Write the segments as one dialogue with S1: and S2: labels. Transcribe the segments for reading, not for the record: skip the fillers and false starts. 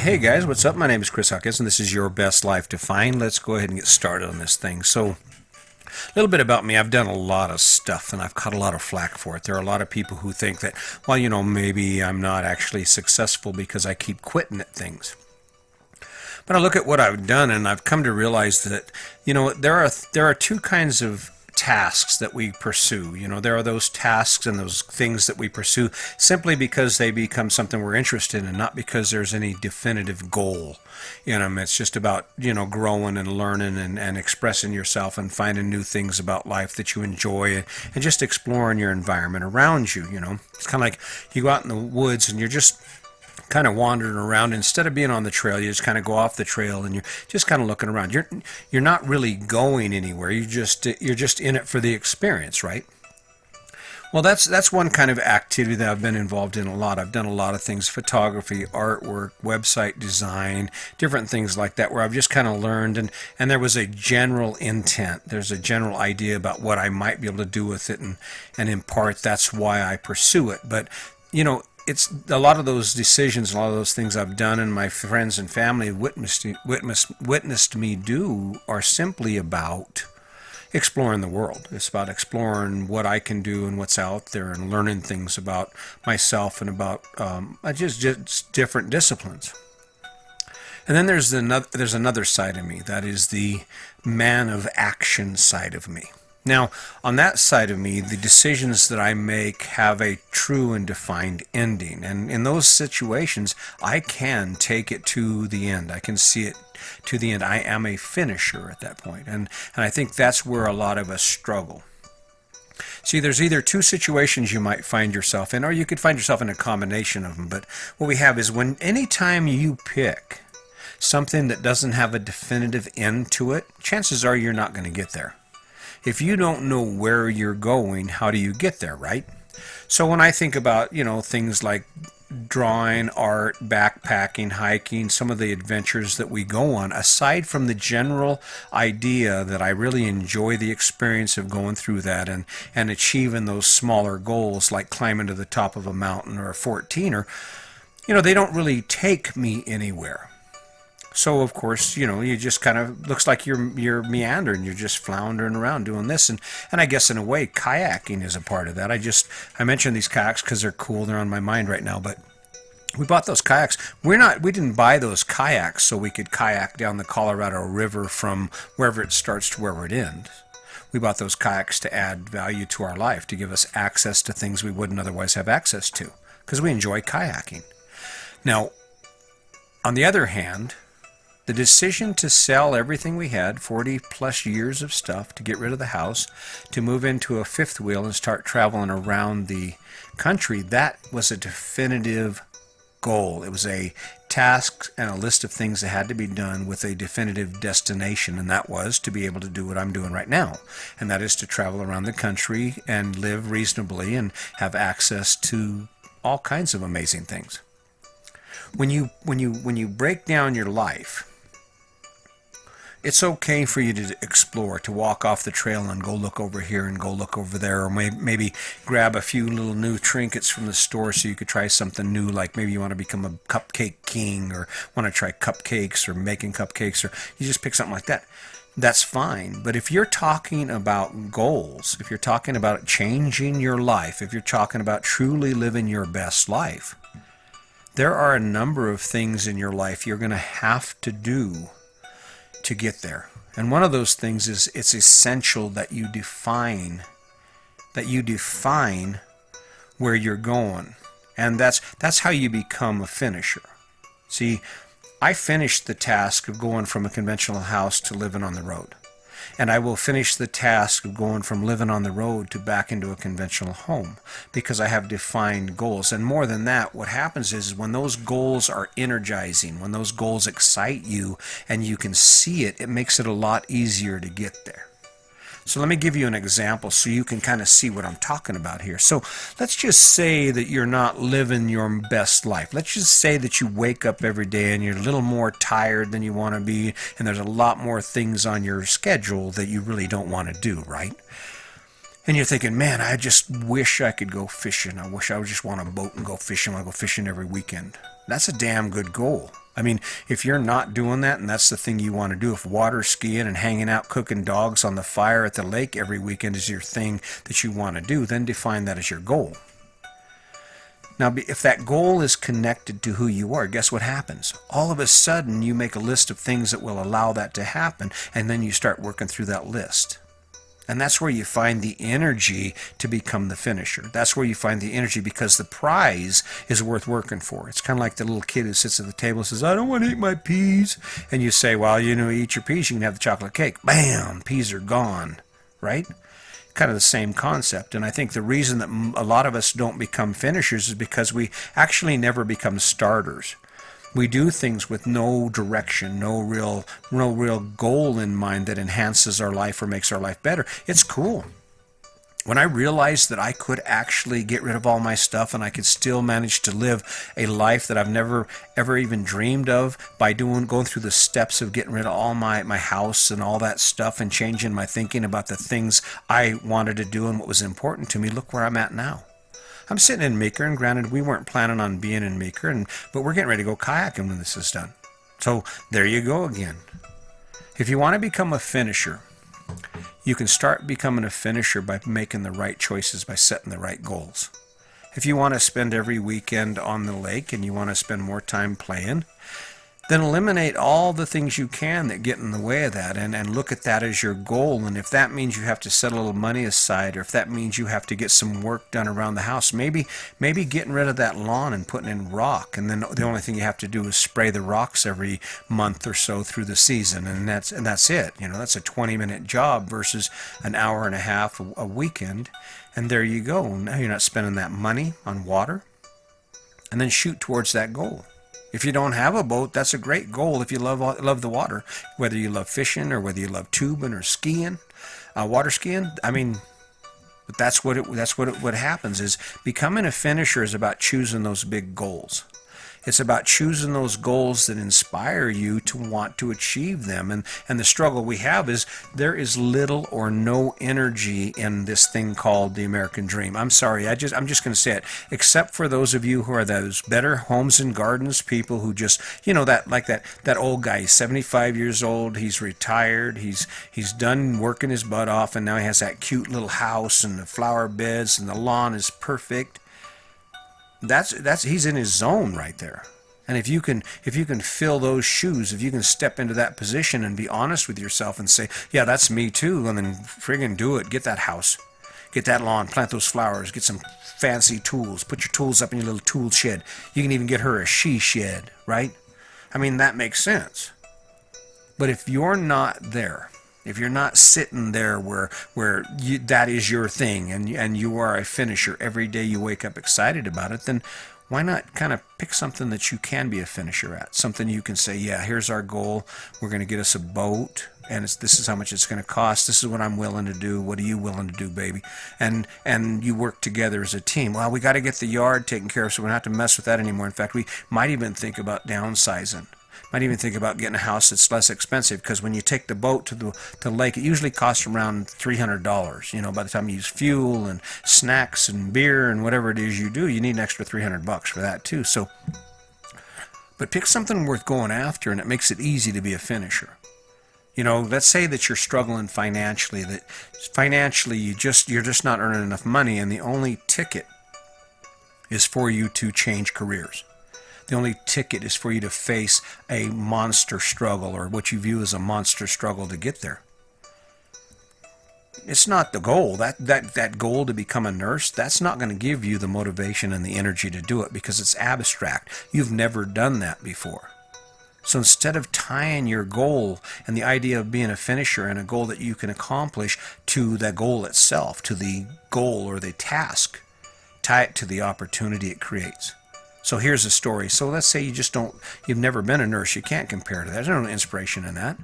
S1: Hey guys, what's up? My name is Chris Huckins, and this is Your Best Life Defined. Let's go ahead and get started on this thing. So, a little bit about me. I've done a lot of stuff, and I've caught a lot of flack for it. There are a lot of people who think that, well, maybe I'm not actually successful because I keep quitting at things. But I look at what I've done, and I've come to realize that, there are two kinds of tasks that we pursue. There are those tasks and those things that we pursue simply because they become something we're interested in, not because there's any definitive goal in them. It's just about, growing and learning and expressing yourself and finding new things about life that you enjoy and just exploring your environment around you. It's kind of like you go out in the woods and you're just kind of wandering around. Instead of being on the trail, you just kind of go off the trail and you're just kind of looking around. You're not really going anywhere. You're just in it for the experience, right? Well, that's one kind of activity that I've been involved in a lot. I've done a lot of things: photography, artwork, website design, different things like that, where I've just kind of learned, and there was a general intent. There's a general idea about what I might be able to do with it, and in part that's why I pursue it. But it's a lot of those decisions, a lot of those things I've done, and my friends and family have witnessed me do, are simply about exploring the world. It's about exploring what I can do and what's out there, and learning things about myself and about just different disciplines. And then there's another side of me, that is the man of action side of me. Now, on that side of me, the decisions that I make have a true and defined ending. And in those situations, I can take it to the end. I can see it to the end. I am a finisher at that point. And I think that's where a lot of us struggle. See, there's either two situations you might find yourself in, or you could find yourself in a combination of them. But what we have is, anytime you pick something that doesn't have a definitive end to it, chances are you're not going to get there. If you don't know where you're going, how do you get there, right? So when I think about, things like drawing, art, backpacking, hiking, some of the adventures that we go on, aside from the general idea that I really enjoy the experience of going through that and achieving those smaller goals, like climbing to the top of a mountain or a 14er, they don't really take me anywhere. So of course, you just kind of, looks like you're meandering, you're just floundering around doing this, and I guess in a way kayaking is a part of that. I mentioned these kayaks because they're cool, they're on my mind right now, but we bought those kayaks. We didn't buy those kayaks so we could kayak down the Colorado River from wherever it starts to wherever it ends. We bought those kayaks to add value to our life, to give us access to things we wouldn't otherwise have access to, because we enjoy kayaking. Now, on the other hand, the decision to sell everything we had, 40 plus years of stuff, to get rid of the house, to move into a fifth wheel and start traveling around the country, that was a definitive goal. It was a task and a list of things that had to be done with a definitive destination, and that was to be able to do what I'm doing right now, and that is to travel around the country and live reasonably and have access to all kinds of amazing things. When you break down your life, it's okay for you to explore, to walk off the trail and go look over here and go look over there, or maybe grab a few little new trinkets from the store so you could try something new, like maybe you want to become a cupcake king, or want to try cupcakes or making cupcakes, or you just pick something like that. That's fine. But if you're talking about goals, if you're talking about changing your life, if you're talking about truly living your best life, there are a number of things in your life you're going to have to do to get there. And one of those things is, it's essential that you define where you're going. And that's how you become a finisher. See, I finished the task of going from a conventional house to living on the road. And I will finish the task of going from living on the road to back into a conventional home, because I have defined goals. And more than that, what happens is when those goals are energizing, when those goals excite you and you can see it, it makes it a lot easier to get there. So let me give you an example so you can kind of see what I'm talking about here. So let's just say that you're not living your best life. Let's just say that you wake up every day and you're a little more tired than you want to be, and there's a lot more things on your schedule that you really don't want to do, right? And you're thinking, man, I just wish I could go fishing. I wish I would just want a boat and go fishing. I want to go fishing every weekend. That's a damn good goal. I mean, if you're not doing that and that's the thing you want to do, if water skiing and hanging out cooking dogs on the fire at the lake every weekend is your thing that you want to do, then define that as your goal. Now, if that goal is connected to who you are, guess what happens? All of a sudden, you make a list of things that will allow that to happen, and then you start working through that list. And that's where you find the energy to become the finisher. That's where you find the energy because the prize is worth working for. It's kind of like the little kid who sits at the table and says, I don't want to eat my peas. And you say, well, eat your peas, you can have the chocolate cake. Bam, peas are gone, right? Kind of the same concept. And I think the reason that a lot of us don't become finishers is because we actually never become starters. We do things with no direction, no real goal in mind that enhances our life or makes our life better. It's cool. When I realized that I could actually get rid of all my stuff and I could still manage to live a life that I've never ever even dreamed of by going through the steps of getting rid of all my house and all that stuff and changing my thinking about the things I wanted to do and what was important to me, look where I'm at now. I'm sitting in Meeker, and granted, we weren't planning on being in Meeker, but we're getting ready to go kayaking when this is done. So there you go again. If you want to become a finisher, you can start becoming a finisher by making the right choices, by setting the right goals. If you want to spend every weekend on the lake and you want to spend more time playing, then eliminate all the things you can that get in the way of that and look at that as your goal. And if that means you have to set a little money aside, or if that means you have to get some work done around the house, maybe getting rid of that lawn and putting in rock, and then the only thing you have to do is spray the rocks every month or so through the season, and that's it. That's a 20-minute job versus an hour and a half a weekend, and there you go. Now you're not spending that money on water, and then shoot towards that goal. If you don't have a boat, that's a great goal if you love the water, whether you love fishing or whether you love tubing or skiing, water skiing. But that's what happens is becoming a finisher is about choosing those big goals. It's about choosing those goals that inspire you to want to achieve them. And the struggle we have is there is little or no energy in this thing called the American dream. I'm sorry, I'm just going to say it. Except for those of you who are those better homes and gardens people who just, that old guy, he's 75 years old, he's retired, he's done working his butt off, and now he has that cute little house and the flower beds and the lawn is perfect. That's he's in his zone right there. And if you can fill those shoes, if you can step into that position and be honest with yourself and say, yeah, that's me too, and then friggin' do it. Get that house, get that lawn, plant those flowers, get some fancy tools, put your tools up in your little tool shed. You can even get her a she shed, right? I mean, that makes sense. But if you're not there, if you're not sitting there where that is your thing and you are a finisher every day you wake up excited about it, then why not kind of pick something that you can be a finisher at? Something you can say, yeah, here's our goal. We're going to get us a boat, and this is how much it's going to cost. This is what I'm willing to do. What are you willing to do, baby? And you work together as a team. Well, we got to get the yard taken care of, so we don't have to mess with that anymore. In fact, we might even think about downsizing. Might even think about getting a house that's less expensive, because when you take the boat to the lake, it usually costs around $300. By the time you use fuel and snacks and beer and whatever it is you do, you need an extra $300 for that too. So, but pick something worth going after, and it makes it easy to be a finisher. Let's say that you're struggling financially. That financially you're just not earning enough money, and the only ticket is for you to change careers. The only ticket is for you to face a monster struggle, or what you view as a monster struggle to get there. It's not the goal. That goal to become a nurse, that's not going to give you the motivation and the energy to do it, because it's abstract. You've never done that before. So instead of tying your goal and the idea of being a finisher and a goal that you can accomplish to the goal itself, to the goal or the task, tie it to the opportunity it creates. So here's a story. So let's say you've never been a nurse. You can't compare to that. There's no inspiration in that.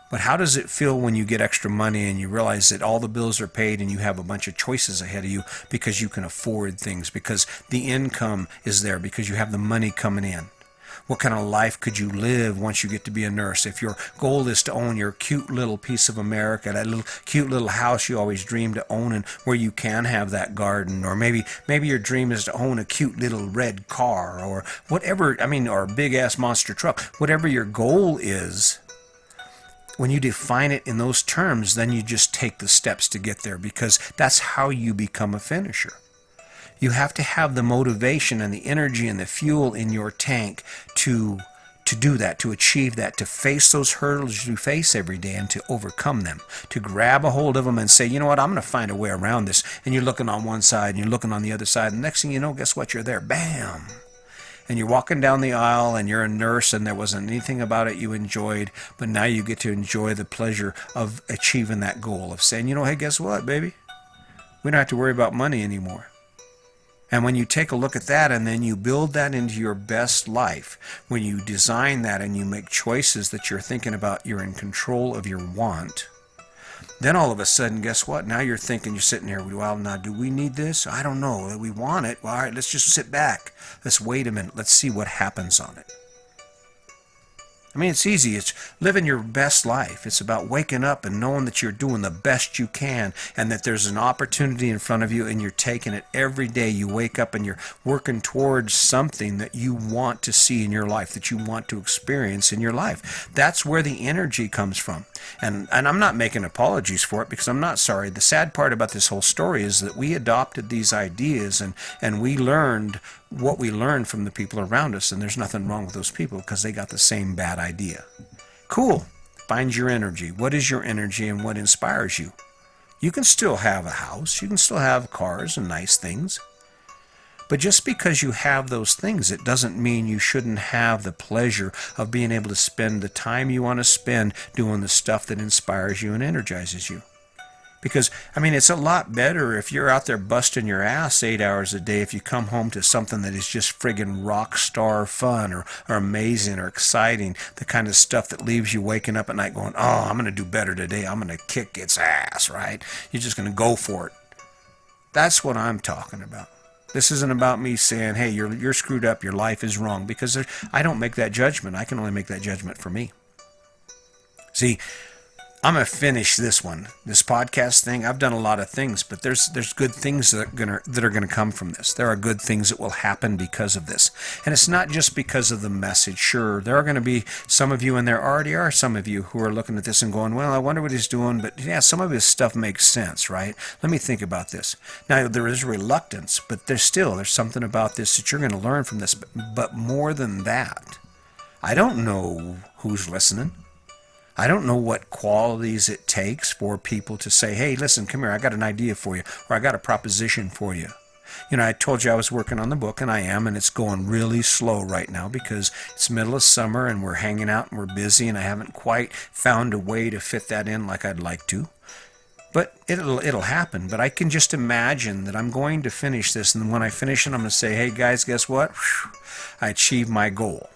S1: But how does it feel when you get extra money and you realize that all the bills are paid and you have a bunch of choices ahead of you because you can afford things, because the income is there, because you have the money coming in? What kind of life could you live once you get to be a nurse? If your goal is to own your cute little piece of America, that little cute little house you always dreamed to own, and where you can have that garden, or maybe your dream is to own a cute little red car, or whatever, or a big ass monster truck, whatever your goal is. When you define it in those terms, then you just take the steps to get there, because that's how you become a finisher. You have to have the motivation and the energy and the fuel in your tank to do that, to achieve that, to face those hurdles you face every day and to overcome them, to grab a hold of them and say, you know what, I'm going to find a way around this. And you're looking on one side and you're looking on the other side, and the next thing you know, guess what, you're there, bam. And you're walking down the aisle and you're a nurse and there wasn't anything about it you enjoyed, but now you get to enjoy the pleasure of achieving that goal, of saying, you know, hey, guess what, baby? We don't have to worry about money anymore. And when you take a look at that and then you build that into your best life, when you design that and you make choices that you're thinking about, you're in control of your want, then all of a sudden, guess what? Now you're thinking, you're sitting here, well, now, do we need this? I don't know. We want it. Well, all right, let's just sit back. Let's wait a minute. Let's see what happens on it. It's easy. It's living your best life. It's about waking up and knowing that you're doing the best you can and that there's an opportunity in front of you and you're taking it every day. You wake up and you're working towards something that you want to see in your life, that you want to experience in your life. That's where the energy comes from. And I'm not making apologies for it, because I'm not sorry. The sad part about this whole story is that we adopted these ideas and we learned what we learned from the people around us, and there's nothing wrong with those people because they got the same bad idea. Cool. Find your energy. What is your energy and what inspires you? You can still have a house. You can still have cars and nice things. But just because you have those things, it doesn't mean you shouldn't have the pleasure of being able to spend the time you want to spend doing the stuff that inspires you and energizes you. Because, it's a lot better if you're out there busting your ass 8 hours a day if you come home to something that is just friggin' rock star fun or amazing or exciting, the kind of stuff that leaves you waking up at night going, oh, I'm going to do better today. I'm going to kick its ass, right? You're just going to go for it. That's what I'm talking about. This isn't about me saying, hey, you're screwed up, your life is wrong, because I don't make that judgment. I can only make that judgment for me. See, I'm going to finish this podcast thing. I've done a lot of things, but there's good things that are going to come from this. There are good things that will happen because of this. And it's not just because of the message. Sure, there are going to be some of you, and there already are some of you who are looking at this and going, well, I wonder what he's doing, but yeah, some of his stuff makes sense, right? Let me think about this. Now, there is reluctance, but there's something about this that you're going to learn from this. But more than that, I don't know who's listening. I don't know what qualities it takes for people to say, hey, listen, come here, I got an idea for you, or I got a proposition for you. I told you I was working on the book, and I am, and it's going really slow right now because it's middle of summer and we're hanging out and we're busy, and I haven't quite found a way to fit that in like I'd like to. But it'll happen. But I can just imagine that I'm going to finish this, and when I finish it, I'm going to say, hey, guys, guess what? I achieved my goal.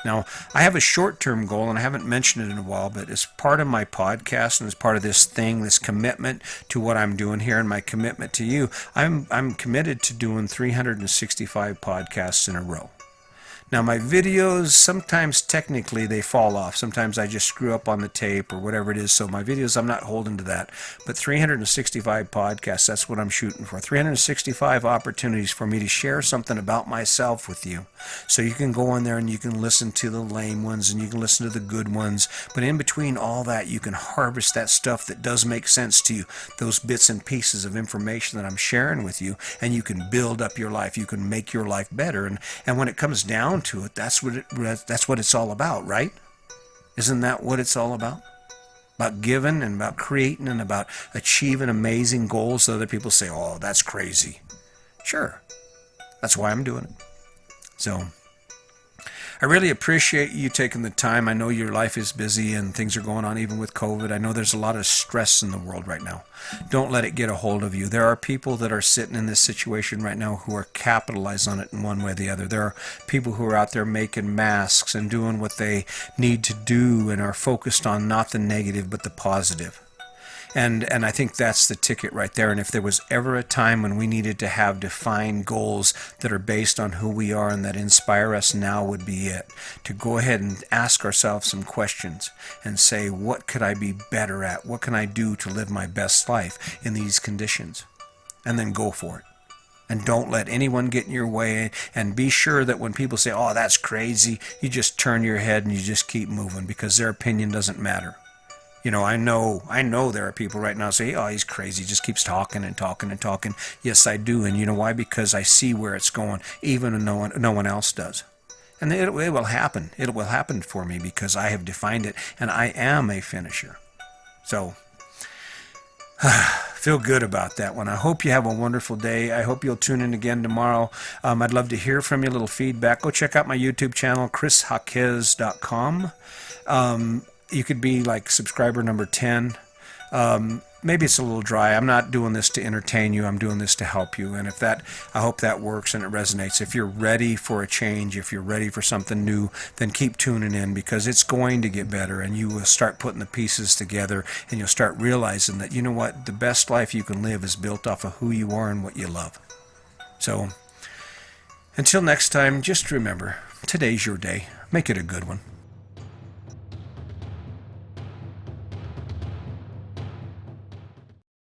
S1: Now, I have a short-term goal, and I haven't mentioned it in a while, but as part of my podcast and as part of this thing, this commitment to what I'm doing here and my commitment to you, I'm committed to doing 365 podcasts in a row. Now, my videos, sometimes technically they fall off. Sometimes I just screw up on the tape or whatever it is. So my videos, I'm not holding to that. But 365 podcasts, that's what I'm shooting for. 365 opportunities for me to share something about myself with you. So you can go in there and you can listen to the lame ones and you can listen to the good ones. But in between all that, you can harvest that stuff that does make sense to you. Those bits and pieces of information that I'm sharing with you. And you can build up your life. You can make your life better. And when it comes down to it, that's what it's all about, right? Isn't that what it's all about? About giving and about creating and about achieving amazing goals that other people say, oh, that's crazy. Sure. That's why I'm doing it. So I really appreciate you taking the time. I know your life is busy and things are going on even with COVID. I know there's a lot of stress in the world right now. Don't let it get a hold of you. There are people that are sitting in this situation right now who are capitalizing on it in one way or the other. There are people who are out there making masks and doing what they need to do and are focused on not the negative but the positive. And I think that's the ticket right there. And if there was ever a time when we needed to have defined goals that are based on who we are and that inspire us, now would be it. To go ahead and ask ourselves some questions and say, what could I be better at? What can I do to live my best life in these conditions? And then go for it. And don't let anyone get in your way. And be sure that when people say, oh, that's crazy, you just turn your head and you just keep moving, because their opinion doesn't matter. You know, I know there are people right now say, oh, he's crazy, just keeps talking and talking and talking. Yes, I do. And you know why? Because I see where it's going, even when no one else does. And it will happen. It will happen for me because I have defined it, and I am a finisher. So, feel good about that one. I hope you have a wonderful day. I hope you'll tune in again tomorrow. I'd love to hear from you, a little feedback. Go check out my YouTube channel, chrisjaquez.com. You could be like subscriber number 10. Maybe it's a little dry. I'm not doing this to entertain you. I'm doing this to help you. And I hope that works and it resonates. If you're ready for a change, if you're ready for something new, then keep tuning in, because it's going to get better, and you will start putting the pieces together, and you'll start realizing that, you know what, the best life you can live is built off of who you are and what you love. So until next time, just remember, today's your day. Make it a good one.